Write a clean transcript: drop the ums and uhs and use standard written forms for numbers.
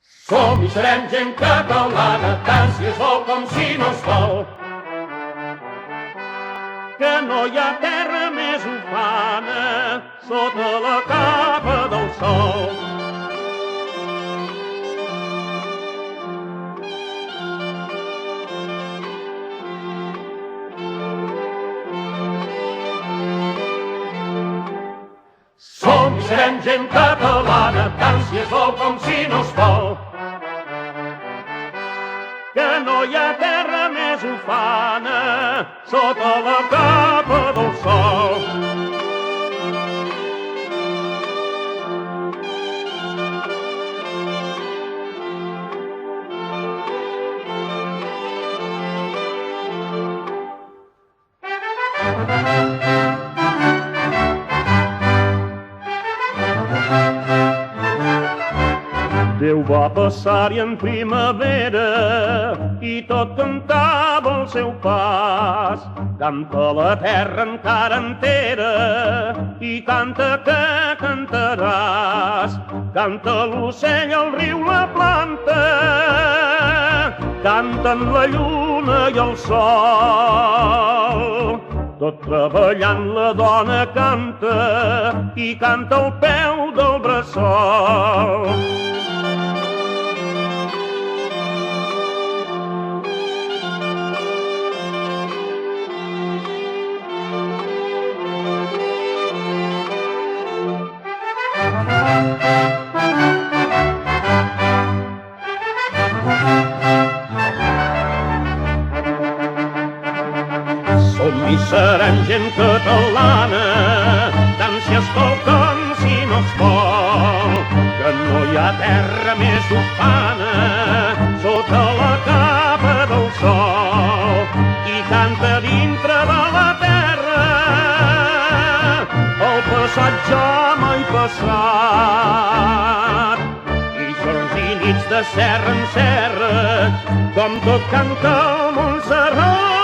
Som i serem gent catalana, tant si es vol com si no es vol. Que no hi ha terra més ufana sota la capa del sol. Som i serem gent catalana, tant si es vol com si no es vol. Que no hi ha terra més ufana sota la capa del sol. Déu va passar-hi en primavera i tot cantava el seu pas. Canta la terra encara entera i canta que cantaràs. Canta l'ocell, el riu, la planta, canten la lluna i el sol. Tot treballant la dona canta i canta al peu del bressol. Som i serem gent catalana, tant si es vol com si no es vol. Que no hi ha terra més ufana sota la capa del sol. I canta dintre de la terra el passat ja mai passat. I jorns i nits de serra en serra, com tot canta el Montserrat.